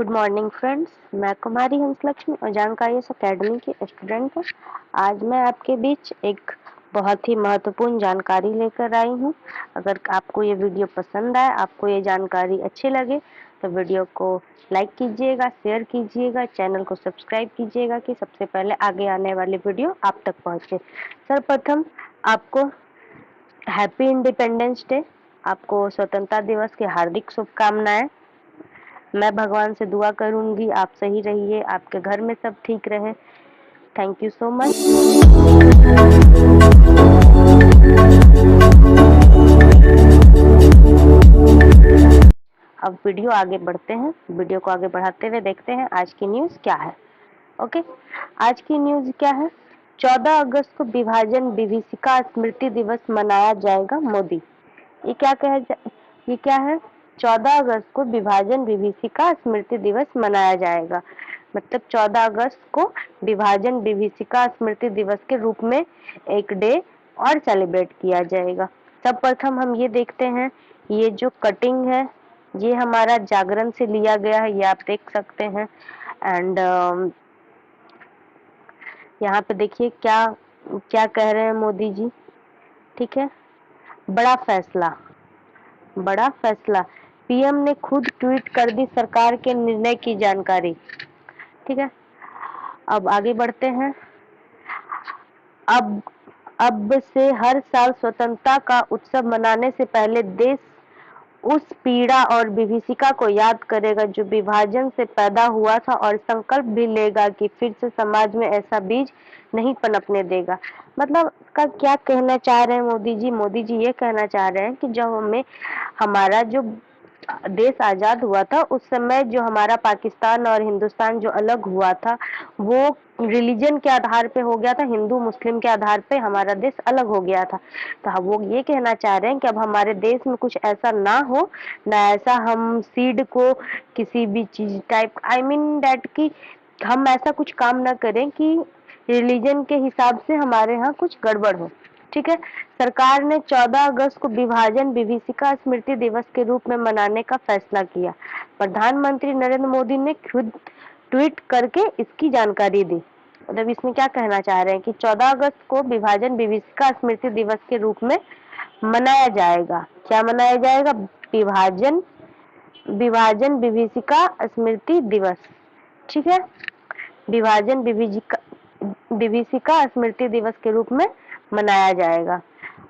Good morning friends, मैं कुमारी हंसलक्ष्मी और जानकारियस academy की स्टूडेंट हूँ। आज मैं आपके बीच एक बहुत ही महत्वपूर्ण जानकारी लेकर आई हूँ। अगर आपको ये वीडियो पसंद आए, आपको ये जानकारी अच्छी लगे तो वीडियो को लाइक कीजिएगा, शेयर कीजिएगा, चैनल को सब्सक्राइब कीजिएगा कि सबसे पहले आगे आने वाली वीडियो आप तक पहुँचे। सर्वप्रथम आपको हैप्पी इंडिपेंडेंस डे, आपको स्वतंत्रता दिवस की हार्दिक शुभकामनाएं। मैं भगवान से दुआ करूंगी आप सही रहिए, आपके घर में सब ठीक रहे। Thank you so much. अब वीडियो आगे बढ़ते हैं। वीडियो को आगे बढ़ाते हुए देखते हैं आज की न्यूज क्या है। ओके, आज की न्यूज क्या है? 14 अगस्त को विभाजन विभीषिका स्मृति दिवस मनाया जाएगा, मोदी। ये क्या है? 14 अगस्त को विभाजन विभीषिका स्मृति दिवस मनाया जाएगा। मतलब 14 अगस्त को विभाजन विभीषिका स्मृति दिवस के रूप में एक डे और सेलिब्रेट किया जाएगा। सर्वप्रथम हम ये देखते हैं, ये जो कटिंग है ये हमारा जागरण से लिया गया है, ये आप देख सकते हैं। एंड यहाँ पे देखिए क्या क्या कह रहे हैं मोदी जी। ठीक है, बड़ा फैसला, पीएम ने खुद ट्वीट कर दी सरकार के निर्णय की जानकारी। ठीक है, अब आगे बढ़ते हैं। अब से हर साल स्वतंत्रता का उत्सव मनाने से पहले देश उस पीड़ा और विभीषिका को याद करेगा जो विभाजन से पैदा हुआ था और संकल्प भी लेगा कि फिर से समाज में ऐसा बीज नहीं पनपने देगा। मतलब का क्या कहना चाह रहे हैं मोदी जी? मोदी जी ये कहना चाह रहे हैं कि जब हमारा जो देश आजाद हुआ था उस समय जो हमारा पाकिस्तान और हिंदुस्तान जो अलग हुआ था वो रिलीजन के आधार पे हो गया था, हिंदू मुस्लिम के आधार पे हमारा देश अलग हो गया था। तो वो ये कहना चाह रहे हैं कि अब हमारे देश में कुछ ऐसा ना हो, ना ऐसा हम सीड को किसी भी चीज टाइप दैट कि हम ऐसा कुछ काम ना करें कि रिलीजन के हिसाब से हमारे यहाँ कुछ गड़बड़ हो। ठीक है, सरकार ने 14 अगस्त को विभाजन विभीषिका स्मृति दिवस के रूप में मनाने का फैसला किया। प्रधानमंत्री नरेंद्र मोदी ने खुद ट्वीट करके इसकी जानकारी दी। मतलब इसमें क्या कहना चाह रहे हैं कि 14 अगस्त को विभाजन विभीषिका स्मृति दिवस के रूप में मनाया जाएगा। क्या मनाया जाएगा? विभाजन विभीषिका स्मृति दिवस। ठीक है, विभाजन विभीषिका स्मृति दिवस के रूप में मनाया जाएगा।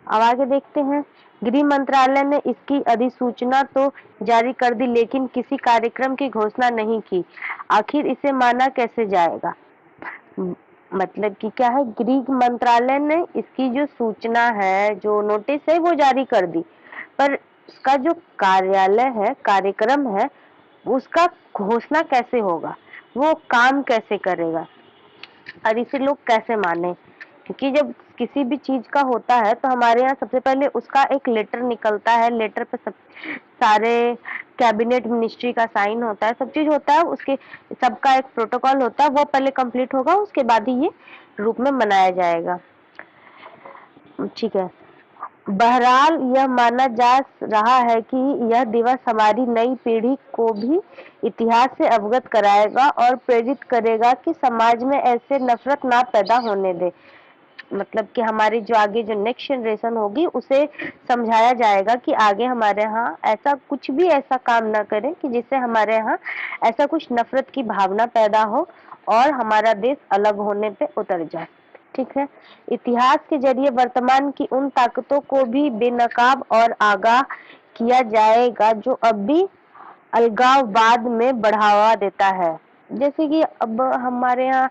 अब आगे देखते हैं। गृह मंत्रालय ने इसकी अधिसूचना तो जारी कर दी लेकिन किसी कार्यक्रम की घोषणा नहीं की। आखिर इसे माना कैसे जाएगा? मतलब कि क्या है, गृह मंत्रालय ने इसकी जो सूचना है, जो नोटिस है वो जारी कर दी, पर उसका जो कार्यालय है, कार्यक्रम है, उसका घोषणा कैसे होगा, वो काम कैसे करेगा और इसे लोग कैसे माने? क्योंकि जब किसी भी चीज का होता है तो हमारे यहाँ सबसे पहले उसका एक लेटर निकलता है, लेटर पे सब सारे कैबिनेट मिनिस्ट्री का साइन होता है, सब चीज होता है, उसके सबका एक प्रोटोकॉल होता है, वो पहले कंप्लीट होगा, उसके बाद ही ये रूप में मनाया जाएगा। ठीक है, बहरहाल यह माना जा रहा है कि यह दिवस हमारी नई पीढ़ी को भी इतिहास से अवगत कराएगा और प्रेरित करेगा कि समाज में ऐसे नफरत ना पैदा होने दे। मतलब कि हमारी जो आगे जो नेक्स्ट जनरेशन होगी उसे समझाया जाएगा कि आगे हमारे यहाँ ऐसा कुछ भी ऐसा काम ना करें कि जिससे हमारे यहाँ ऐसा कुछ नफरत की भावना पैदा हो और हमारा देश अलग होने पे उतर जाए। ठीक है, इतिहास के जरिए वर्तमान की उन ताकतों को भी बेनकाब और आगाह किया जाएगा जो अब भी अलगाववाद में बढ़ावा देता है। जैसे कि अब हमारे यहाँ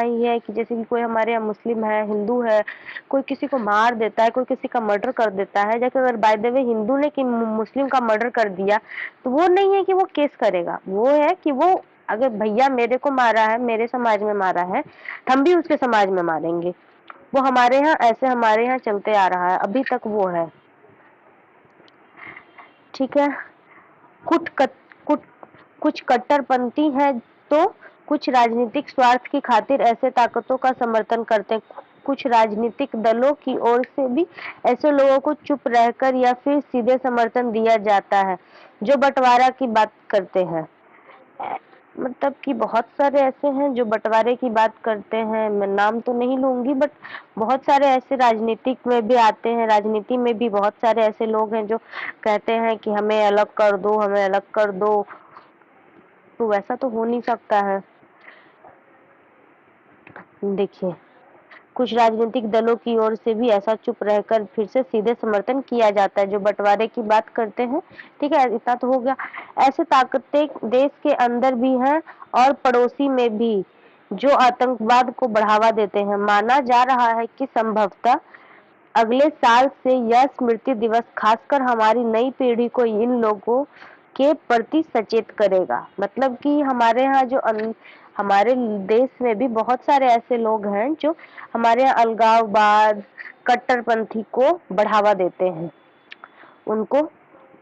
ही है कि जैसे कि कोई हमारे यहाँ मुस्लिम है, हिंदू है, कोई किसी को मार देता है, कोई किसी का मर्डर कर देता है। जैसे अगर बाय द वे हिंदू ने कि मुस्लिम का मर्डर कर दिया तो वो नहीं है कि वो केस करेगा, वो है कि वो अगर भैया मेरे को मारा है, मेरे समाज में मारा है, हम भी उसके समाज में मारेंगे। वो हमारे यहाँ चलते आ रहा है, अभी तक वो है। ठीक है, कुछ कट्टरपंथी हैं तो कुछ राजनीतिक स्वार्थ की खातिर ऐसे ताकतों का समर्थन करते हैं। कुछ राजनीतिक दलों की ओर से भी ऐसे लोगों को चुप रहकर या फिर सीधे समर्थन दिया जाता है जो बंटवारा की बात करते हैं। मतलब कि बहुत सारे ऐसे हैं जो बंटवारे की बात करते हैं, मैं नाम तो नहीं लूंगी, बट बहुत सारे ऐसे राजनीतिक में भी आते हैं, राजनीति में भी बहुत सारे ऐसे लोग हैं जो कहते हैं कि हमें अलग कर दो, हमें अलग कर दो। तो वैसा तो हो नहीं सकता है। देखिए, कुछ राजनीतिक दलों की ओर से भी ऐसा चुप रहकर फिर से सीधे समर्थन किया जाता है जो बंटवारे की बात करते हैं। ठीक है, इतना तो हो गया। ऐसे ताकतें देश के अंदर भी हैं और पड़ोसी में भी जो आतंकवाद को बढ़ावा देते हैं। माना जा रहा है कि संभवतः अगले साल से यह स्मृति दिवस खासकर हमारी नई पीढ़ी को इन लोगों के प्रति सचेत करेगा। मतलब कि हमारे यहाँ जो हमारे देश में भी बहुत सारे ऐसे लोग हैं जो हमारे यहाँ अलगाववाद, कट्टरपंथी को बढ़ावा देते हैं। उनको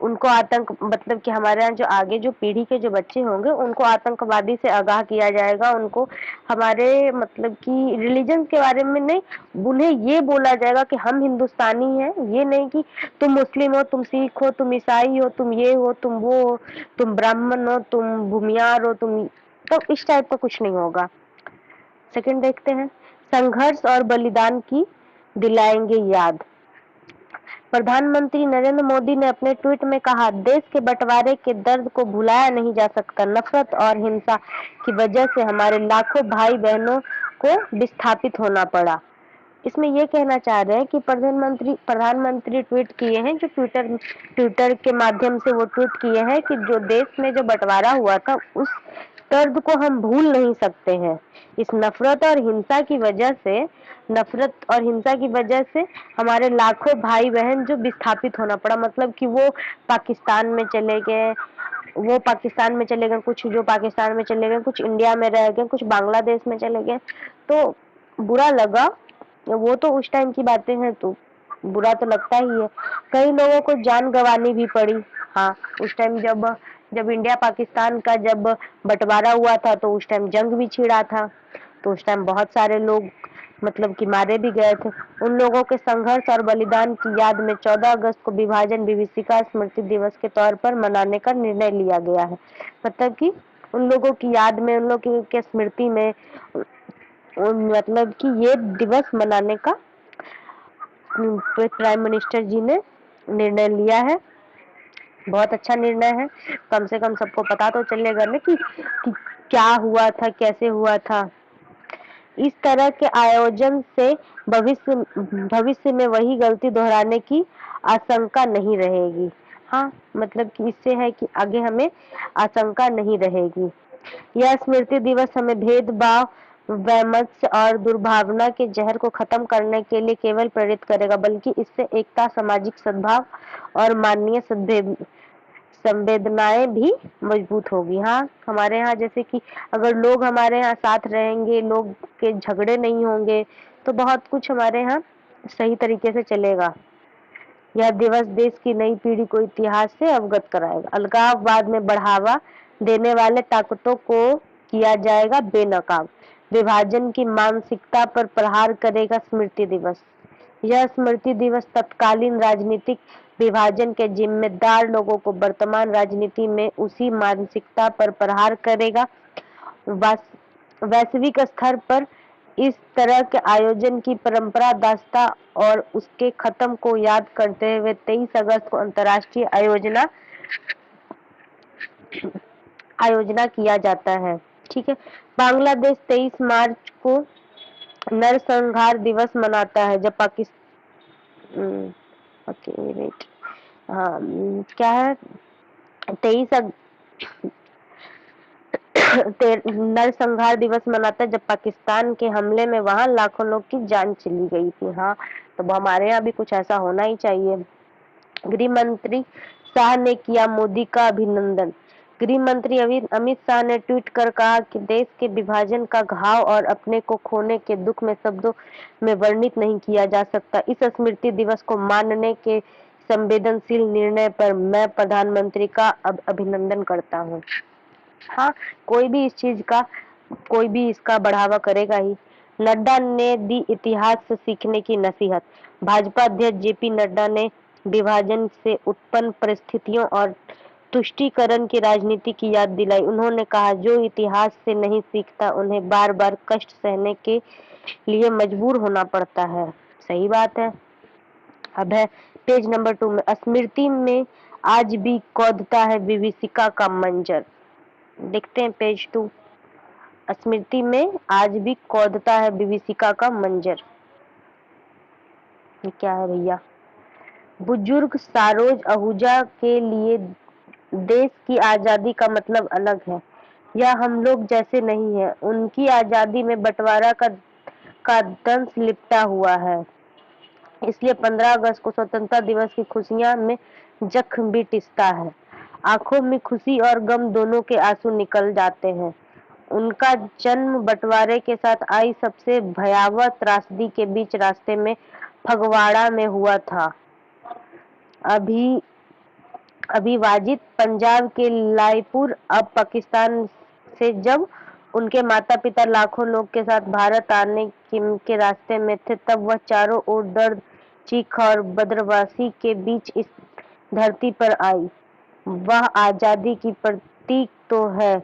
उनको आतंक मतलब कि हमारे यहाँ जो आगे जो पीढ़ी के जो बच्चे होंगे उनको आतंकवादी से आगाह किया जाएगा। उनको हमारे मतलब कि रिलीजन के बारे में नहीं, उन्हें ये बोला जाएगा कि हम हिंदुस्तानी हैं, ये नहीं कि तुम मुस्लिम हो, तुम सिख हो, तुम ईसाई हो, तुम ये हो, तुम वो हो, तुम ब्राह्मण हो, तुम भूमियार हो, तुम। तो इस टाइप का कुछ नहीं होगा। सेकंड देखते हैं, संघर्ष और बलिदान की दिलाएंगे याद। प्रधानमंत्री नरेंद्र मोदी ने अपने ट्वीट में कहा, देश के बंटवारे के दर्द को भुलाया नहीं जा सकता। नफरत और हिंसा की वजह से हमारे लाखों भाई बहनों को विस्थापित होना पड़ा। इसमें ये कहना चाह रहे हैं कि प्रधानमंत्री ट्वीट किए हैं, जो ट्विटर के माध्यम से वो ट्वीट किए हैं कि जो देश में जो बंटवारा हुआ था उस दर्द को हम भूल नहीं सकते हैं। इस नफरत और हिंसा की वजह से हमारे लाखों भाई बहन जो विस्थापित होना पड़ा, मतलब कि वो पाकिस्तान में चले गए, कुछ जो पाकिस्तान में चले गए, कुछ इंडिया में रह गए, कुछ बांग्लादेश में चले गए। तो बुरा लगा। वो तो उस टाइम की बातें हैं, तो बुरा तो लगता ही है। कई लोगों को जान गंवानी भी पड़ी। हाँ, उस टाइम जब जब इंडिया पाकिस्तान का जब बंटवारा हुआ था तो उस टाइम जंग भी छिड़ा था। तो उस टाइम बहुत सारे लोग मतलब कि मारे भी गए थे। उन लोगों के संघर्ष और बलिदान की याद में 14 अगस्त को विभाजन विभीषिका स्मृति दिवस के तौर पर मनाने का निर्णय लिया गया है। मतलब कि उन लोगों की याद में, उन लोगों के स्मृति में मतलब कि ये दिवस मनाने का प्राइम मिनिस्टर जी ने निर्णय लिया है। बहुत अच्छा निर्णय है। कम से कम सबको पता तो चलेगा ना कि क्या हुआ था, कैसे हुआ था। इस तरह के आयोजन से भविष्य में वही गलती दोहराने की आशंका नहीं रहेगी। हाँ, मतलब कि इससे है कि आगे हमें आशंका नहीं रहेगी। यह स्मृति दिवस हमें भेदभाव, वैमनस्य और दुर्भावना के जहर को खत्म करने के लिए केवल प्रेरित करेगा, बल्कि इससे एकता, सामाजिक सद्भाव और मानवीय संवेदनाएं भी मजबूत होगी। हाँ, हमारे यहाँ जैसे कि अगर लोग हमारे यहाँ साथ रहेंगे, लोग के झगड़े नहीं होंगे, तो बहुत कुछ हमारे यहाँ सही तरीके से चलेगा। यह दिवस देश की नई पीढ़ी को इतिहास से अवगत कराएगा। अलगाववाद में बढ़ावा देने वाले ताकतों को किया जाएगा बेनकाब। विभाजन की मानसिकता पर प्रहार करेगा स्मृति दिवस। यह स्मृति दिवस तत्कालीन राजनीतिक विभाजन के जिम्मेदार लोगों को वर्तमान राजनीति में उसी मानसिकता पर प्रहार करेगा। वैश्विक स्तर पर इस तरह के आयोजन की परंपरा दास्ता और उसके खत्म को याद करते हुए 23 अगस्त को अंतर्राष्ट्रीय आयोजना किया जाता है। ठीक है। बांग्लादेश 23 मार्च को नरसंहार दिवस मनाता है, जब पाकिस्तान हाँ क्या है 23 नरसंहार दिवस मनाता है, जब पाकिस्तान के हमले में वहां लाखों लोग की जान चली गई थी। हाँ, तो हमारे यहाँ भी कुछ ऐसा होना ही चाहिए। गृह मंत्री शाह ने किया मोदी का अभिनंदन। गृह मंत्री अमित शाह ने ट्वीट कर कहा कि देश के विभाजन का घाव और अपने को खोने के दुख में शब्दों में वर्णित नहीं किया जा सकता। इस स्मृति दिवस को मानने के संवेदनशील निर्णय पर मैं प्रधानमंत्री का अभिनंदन करता हूँ। हाँ, कोई भी इसका बढ़ावा करेगा ही। नड्डा ने दी इतिहास से सीखने की नसीहत। भाजपा अध्यक्ष जेपी नड्डा ने विभाजन से उत्पन्न परिस्थितियों और तुष्टीकरण की राजनीति की याद दिलाई। उन्होंने कहा, जो इतिहास से नहीं सीखता उन्हें बार बार कष्ट सहने के लिए मजबूर होना पड़ता है। सही बात है। अब है पेज नंबर 2 में, स्मृति में आज भी कौंधता है विभीषिका का मंजर। देखते हैं पेज 2। स्मृति में आज भी कौंधता है विभीषिका का मंजर। ये क्या है भैया? बुजुर्ग सारोज आहूजा के लिए देश की आजादी का मतलब अलग है। यह हम लोग जैसे नहीं है। उनकी आजादी में बंटवारा का दंश लिपटा हुआ है। इसलिए 15 अगस्त को स्वतंत्रता दिवस की खुशियां में जख्म भी टिसता है। आंखों में खुशी और गम दोनों के आंसू निकल जाते हैं। उनका जन्म बंटवारे के साथ आई सबसे भयावह त्रासदी के बीच रास्ते में फगवाड़ा में हुआ था। अभिवाजित पंजाब के लाईपुर अब पाकिस्तान से जब उनके माता पिता लाखों लोग के साथ भारत आने के रास्ते में थे, तब वह चारों ओर दर्द, चीख और बदरवासी के बीच इस धरती पर आई। वह आजादी की प्रतीक तो है,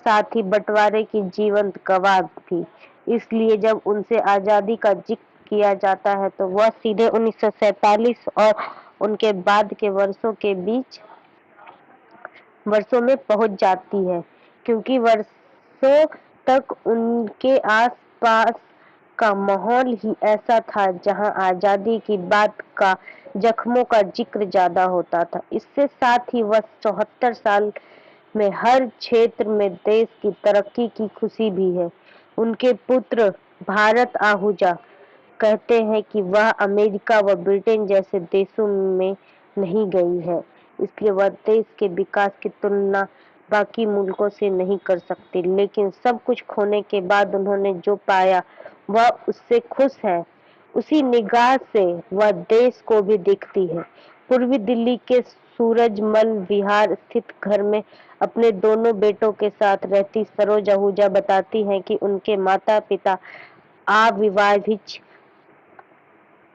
साथ ही बंटवारे की जीवंत गवाह भी। इसलिए जब उनसे आजादी का जिक्र किया जाता है तो वह सीधे 1947 और उनके बाद के वर्षों में पहुंच जाती है, क्योंकि वर्षों तक उनके आसपास का माहौल ही ऐसा था जहां आजादी की बात का जख्मों का जिक्र ज्यादा होता था। इसके साथ ही वह 74 साल में हर क्षेत्र में देश की तरक्की की खुशी भी है। उनके पुत्र भारत आहूजा कहते हैं कि वह अमेरिका व ब्रिटेन जैसे देशों में नहीं गई है, इसलिए वह देश के विकास की तुलना बाकी मुल्कों से नहीं कर सकती, लेकिन सब कुछ खोने के बाद उन्होंने जो पाया वह उससे खुश है। उसी निगाह से वह देश को भी देखती है। पूर्वी दिल्ली के सूरजमल विहार स्थित घर में अपने दोनों बेटों के साथ रहती सरोज आहूजा बताती हैं कि उनके माता पिता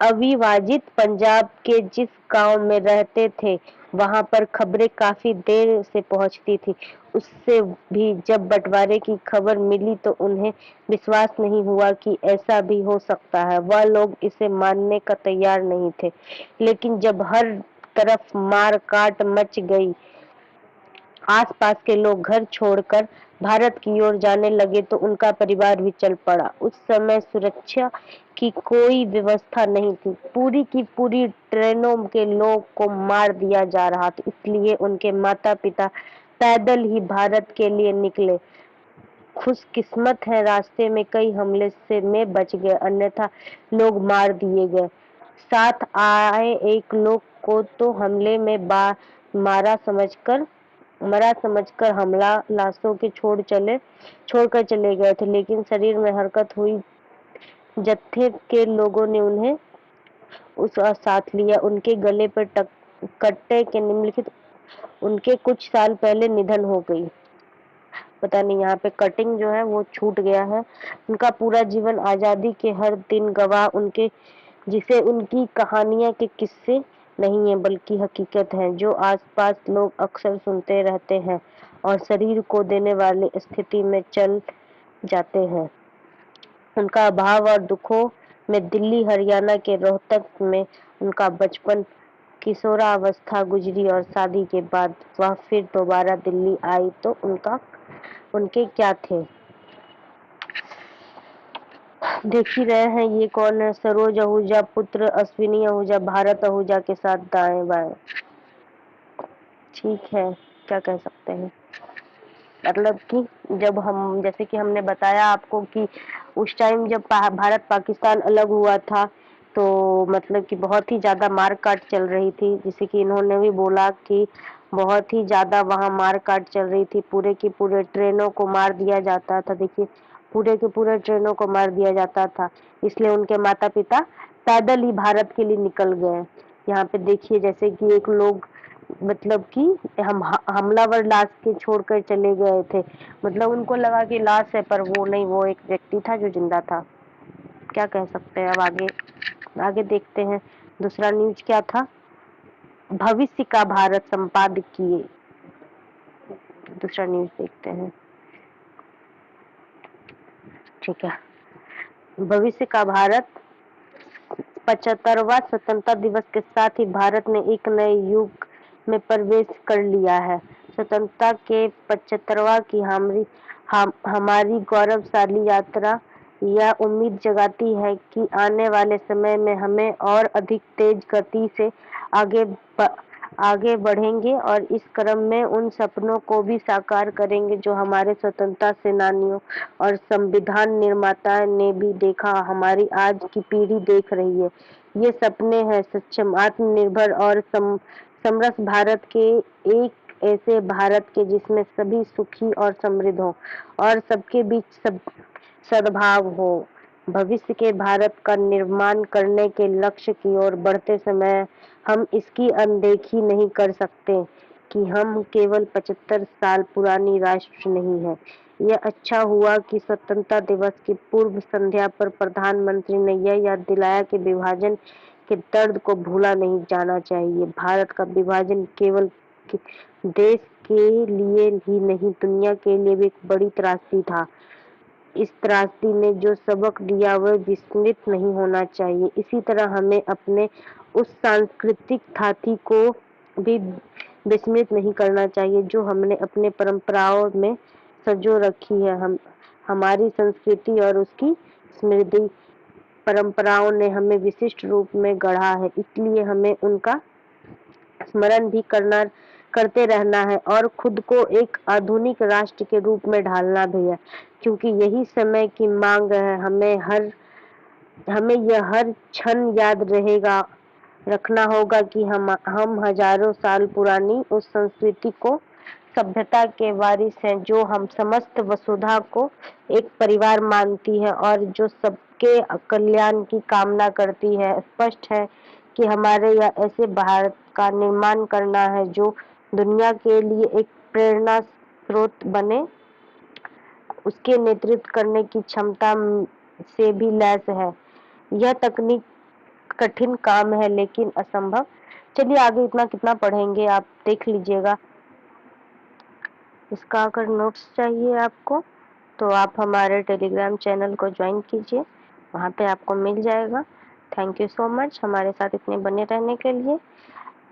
अविभाजित पंजाब के जिस गांव में रहते थे, वहां पर खबरें काफी देर से पहुंचती थी। उससे भी जब बंटवारे की खबर मिली तो उन्हें विश्वास नहीं हुआ कि ऐसा भी हो सकता है। वह लोग इसे मानने का तैयार नहीं थे, लेकिन जब हर तरफ मार काट मच गई, आसपास के लोग घर छोड़कर भारत की ओर जाने लगे तो उनका परिवार भी चल पड़ा। उस समय सुरक्षा की कोई व्यवस्था नहीं थी। पूरी की पूरी ट्रेनों के लोग को मार दिया जा रहा था, इसलिए उनके माता पिता पैदल ही भारत के लिए निकले। खुशकिस्मत है रास्ते में कई हमले से में बच गए, अन्यथा लोग मार दिए गए। साथ आए एक लोग को तो हमले में मरा समझकर हमला लाशों के छोड़कर चले गए थे, लेकिन शरीर में हरकत हुई जत्थे के लोगों ने उन्हें उस साथ लिया। उनके गले पर कट्टे के निम्नलिखित उनके कुछ साल पहले निधन हो गई। पता नहीं यहाँ पे कटिंग जो है वो छूट गया है। उनका पूरा जीवन आजादी के हर दिन गवाह उनके जिसे उनकी कहानियां के किस्से नहीं है बल्कि हकीकत है, जो आसपास लोग अक्सर सुनते रहते हैं और शरीर को देने वाली स्थिति में चल जाते हैं। उनका अभाव और दुखों में दिल्ली हरियाणा के रोहतक में उनका बचपन, किशोरावस्था गुजरी और शादी के बाद वह फिर दोबारा दिल्ली आई तो उनके क्या थे। देख ही रहे हैं ये कौन है, सरोज आहूजा पुत्र अश्विनी आहूजा भारत आहूजा के साथ दाएं बाएं। ठीक है, क्या कह सकते हैं। मतलब कि जब हम जैसे कि हमने बताया आपको कि उस टाइम जब भारत पाकिस्तान अलग हुआ था तो मतलब कि बहुत ही ज्यादा मार काट चल रही थी, जैसे कि इन्होंने भी बोला कि बहुत ही ज्यादा वहां मार काट चल रही थी। पूरे की पूरे ट्रेनों को मार दिया जाता था। देखिए, पूरे के पूरे ट्रेनों को मार दिया जाता था, इसलिए उनके माता पिता पैदल ही भारत के लिए निकल गए। यहाँ पे देखिए जैसे कि एक लोग मतलब कि हमलावर लाश के छोड़कर चले गए थे, मतलब उनको लगा कि लाश है, पर वो नहीं, वो एक व्यक्ति था जो जिंदा था। क्या कह सकते हैं। अब आगे देखते हैं दूसरा न्यूज क्या था। भविष्य का भारत संपादकीय। दूसरा न्यूज देखते हैं। ठीक है, भविष्य का भारत। 75वां स्वतंत्रता दिवस के साथ ही भारत ने एक नए युग में प्रवेश कर लिया है। स्वतंत्रता के 75वां की हमारी गौरवशाली यात्रा यह उम्मीद जगाती है कि आने वाले समय में हमें और अधिक तेज गति से आगे आगे बढ़ेंगे और इस क्रम में उन सपनों को भी साकार करेंगे जो हमारे स्वतंत्रता सेनानियों और संविधान निर्माता ने भी देखा, हमारी आज की पीढ़ी देख रही है। ये सपने हैं सक्षम, आत्मनिर्भर और समरस भारत के, एक ऐसे भारत के जिसमें सभी सुखी और समृद्ध हो और सबके बीच सद्भाव हो। भविष्य के भारत का निर्माण करने के लक्ष्य की ओर बढ़ते समय हम इसकी अनदेखी नहीं कर सकते कि हम केवल 75 साल पुरानी राष्ट्र नहीं है। यह अच्छा हुआ कि स्वतंत्रता दिवस की पूर्व संध्या पर प्रधानमंत्री ने यह याद दिलाया कि विभाजन के दर्द को भूला नहीं जाना चाहिए। भारत का विभाजन केवल देश के लिए ही नहीं, दुनिया के लिए भी एक बड़ी त्रासदी था। इस त्रासदी ने जो सबक दिया वह विस्मृत नहीं होना चाहिए। इसी तरह हमें अपने उस सांस्कृतिक थाती को भी विस्मृत नहीं करना चाहिए जो हमने अपने परंपराओं में संजो रखी है। हमारी संस्कृति और उसकी समृद्धि परंपराओं ने हमें विशिष्ट रूप में गढ़ा है, इसलिए हमें उनका स्मरण भी करते रहना है और खुद को एक आधुनिक राष्ट्र के रूप में ढालना भी है, क्योंकि यही समय की मांग है। हमें यह हर क्षण याद रखना होगा कि हम हजारों साल पुरानी उस संस्कृति को सभ्यता के वारिस हैं जो हम समस्त वसुधा को एक परिवार मानती है और जो सबके कल्याण की कामना करती है। स्पष्ट है कि हमारे यह ऐसे भारत का निर्माण करना है जो दुनिया के लिए एक प्रेरणा स्रोत बने, उसके नेतृत्व करने की क्षमता से भी लैस है। यह तकनीक कठिन काम है लेकिन असंभव। चलिए आगे इतना कितना पढ़ेंगे, आप देख लीजिएगा। इसका अगर नोट्स चाहिए आपको तो आप हमारे टेलीग्राम चैनल को ज्वाइन कीजिए, वहाँ पे आपको मिल जाएगा। थैंक यू सो मच हमारे साथ इतने बने रहने के लिए।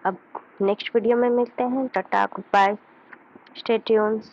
अब नेक्स्ट वीडियो में मिलते हैं। टाटा, गुड बाय, स्टे ट्यून्स।